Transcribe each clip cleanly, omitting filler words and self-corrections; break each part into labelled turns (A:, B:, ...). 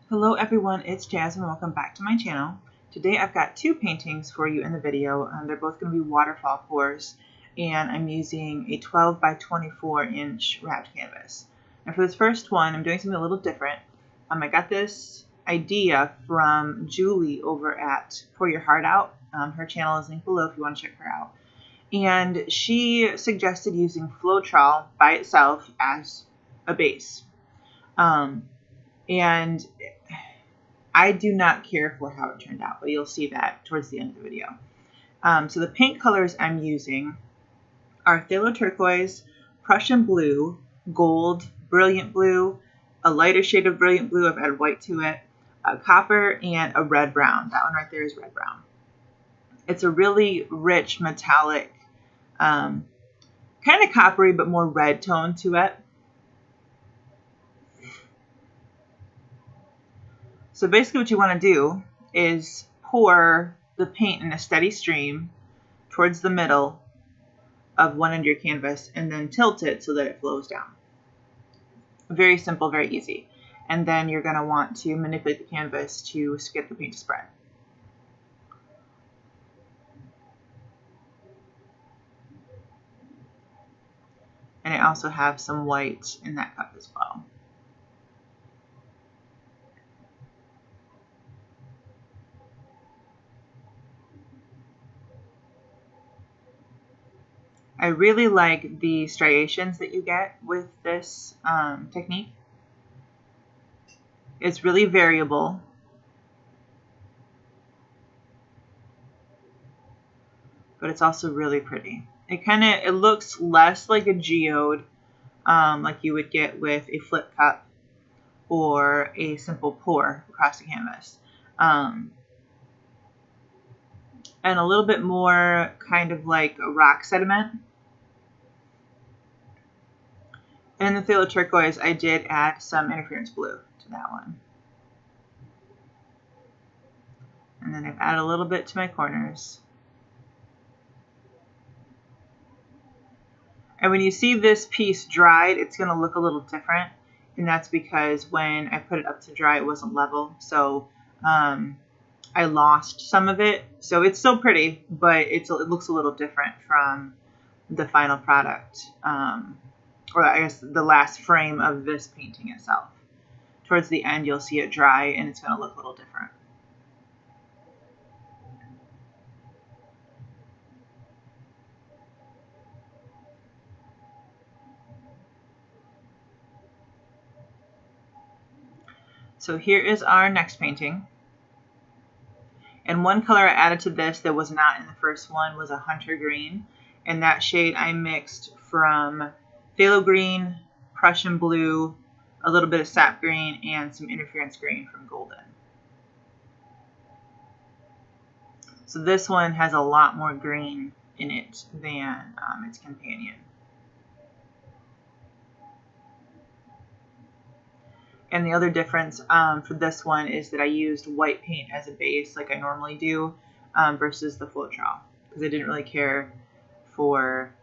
A: Hello everyone, it's Jasmine. Welcome back to my channel. Today I've got two paintings for you in the video. They're both going to be waterfall pours, and I'm using a 12 by 24 inch wrapped canvas. And for this first one, I'm doing something a little different. I got this idea from Julie over at Pour Your Heart Out. Her channel is linked below if you want to check her out. And she suggested using Floetrol by itself as a base. And I do not care for how it turned out, but you'll see that towards the end of the video. So the paint colors I'm using are Phthalo Turquoise, Prussian Blue, Gold, Brilliant Blue, a lighter shade of Brilliant Blue, I've added white to it, a Copper, and a Red Brown. That one right there is Red Brown. It's a really rich metallic, kind of coppery but more red tone to it. So basically what you want to do is pour the paint in a steady stream towards the middle of one end of your canvas and then tilt it so that it flows down. Very simple, very easy. And then you're going to want to manipulate the canvas to get the paint to spread. And I also have some white in that cup as well. I really like the striations that you get with this technique. It's really variable. But it's also really pretty. It looks less like a geode like you would get with a flip cup or a simple pour across the canvas. And a little bit more kind of like a rock sediment. And in the Phthalo Turquoise, I did add some interference blue to that one. And then I've added a little bit to my corners. And when you see this piece dried, it's going to look a little different. And that's because when I put it up to dry, it wasn't level. So I lost some of it. So it's still pretty, but it looks a little different from the final product. Or I guess the last frame of this painting itself. Towards the end, you'll see it dry and it's going to look a little different. So here is our next painting. And one color I added to this that was not in the first one was a hunter green. And that shade I mixed from phthalo green, Prussian blue, a little bit of sap green, and some interference green from golden. So this one has a lot more green in it than its companion. And the other difference for this one is that I used white paint as a base like I normally do versus the Floetrol, because I didn't really care for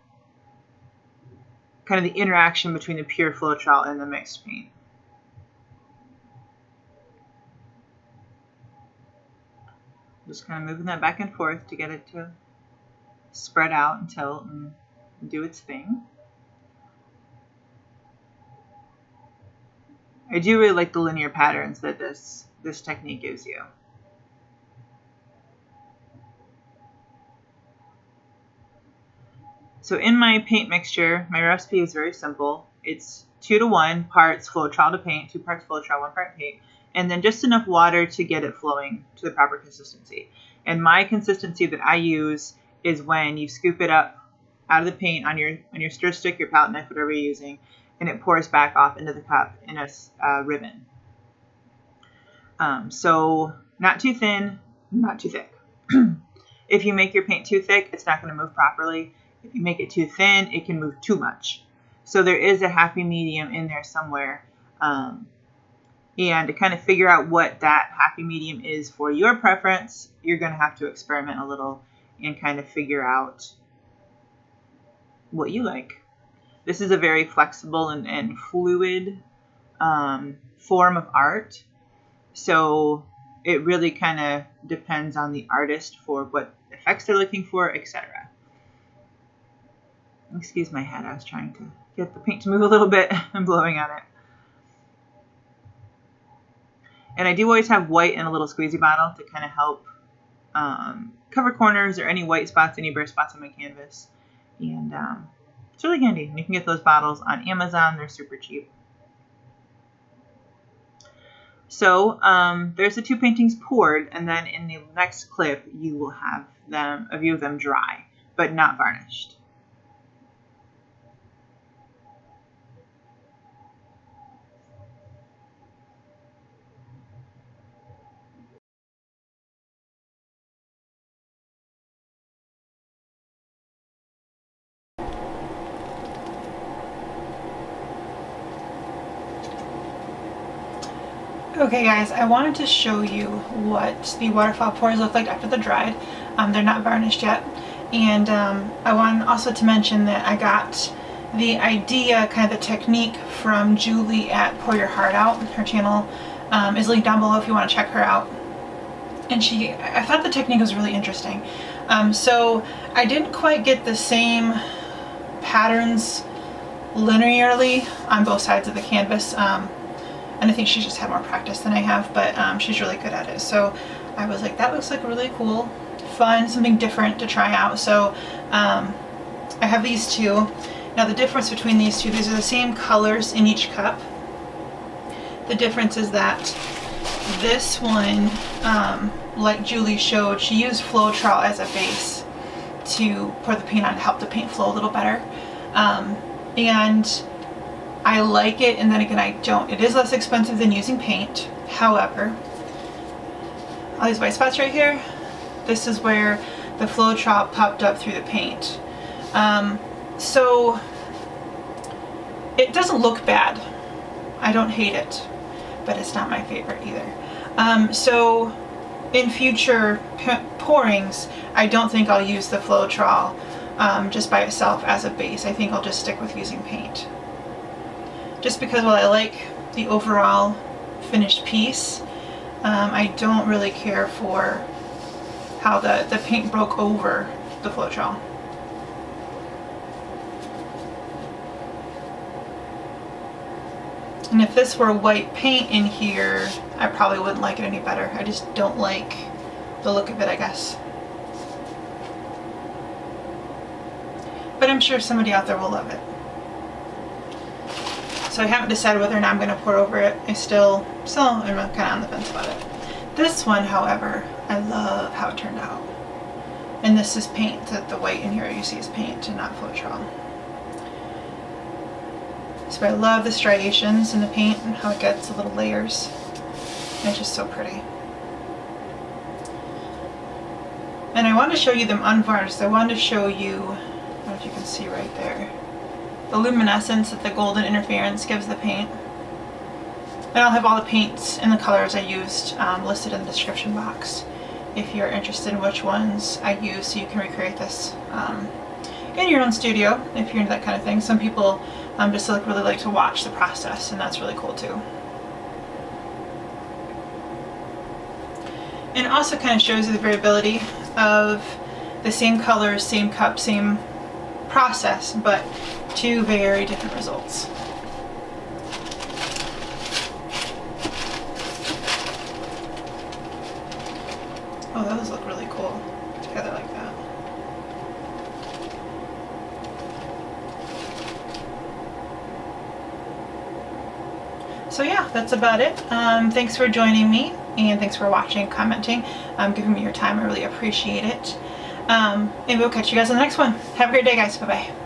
A: kind of the interaction between the pure Floetrol and the mixed paint. Just kind of moving that back and forth to get it to spread out and tilt and do its thing. I do really like the linear patterns that this technique gives you. So in my paint mixture, my recipe is very simple. It's 2-to-1 parts Floetrol to paint, 2 parts Floetrol, 1 part paint, and then just enough water to get it flowing to the proper consistency. And my consistency that I use is when you scoop it up out of the paint on your stir stick, your palette knife, whatever you're using, and it pours back off into the cup in a ribbon. So not too thin, not too thick. If you make your paint too thick, it's not going to move properly. If you make it too thin, it can move too much. So there is a happy medium in there somewhere. And to kind of figure out what that happy medium is for your preference, you're going to have to experiment a little and kind of figure out what you like. This is a very flexible and fluid form of art. So it really kind of depends on the artist for what effects they're looking for, etc. Excuse my head, I was trying to get the paint to move a little bit and blowing on it. And I do always have white in a little squeezy bottle to kind of help cover corners or any white spots, any bare spots on my canvas. And it's really handy. You can get those bottles on Amazon. They're super cheap. So there's the 2 paintings poured, and then in the next clip you will have a view of them dry, but not varnished.
B: Okay guys, I wanted to show you what the waterfall pours look like after they're dried. They're not varnished yet. And I wanted also to mention that I got the idea, kind of the technique, from Julie at Pour Your Heart Out. Her channel is linked down below if you want to check her out. And I thought the technique was really interesting. So I didn't quite get the same patterns linearly on both sides of the canvas. And I think she's just had more practice than I have, but she's really good at it. So I was like, that looks like really cool, fun, something different to try out. So I have these two. Now the difference between these two, these are the same colors in each cup. The difference is that this one, like Julie showed, she used Floetrol as a base to pour the paint on to help the paint flow a little better. And I like it, and then again I don't. It is less expensive than using paint. However, all these white spots right here, this is where the Floetrol popped up through the paint. So it doesn't look bad. I don't hate it, but it's not my favorite either. So in future pourings, I don't think I'll use the Floetrol just by itself as a base. I think I'll just stick with using paint. Just because while I like the overall finished piece, I don't really care for how the paint broke over the Floetrol. And if this were white paint in here, I probably wouldn't like it any better. I just don't like the look of it, I guess. But I'm sure somebody out there will love it. So I haven't decided whether or not I'm going to pour over it. I still am kind of on the fence about it. This one, however, I love how it turned out. And this is paint. The white in here you see is paint and not Floetrol. So I love the striations in the paint and how it gets the little layers. And it's just so pretty. And I want to show you them unvarnished. I wanted to show you, I don't know if you can see right there, the luminescence that the golden interference gives the paint. And I'll have all the paints and the colors I used listed in the description box if you're interested in which ones I use, so you can recreate this in your own studio if you're into that kind of thing. Some people just really like to watch the process, and that's really cool too. And it also kind of shows you the variability of the same colors, same cup, same process, but two very different results. Oh, those look really cool together like that. So yeah, that's about it. Thanks for joining me, and thanks for watching, commenting, giving me your time. I really appreciate it. And we'll catch you guys on the next one. Have a great day, guys. Bye-bye.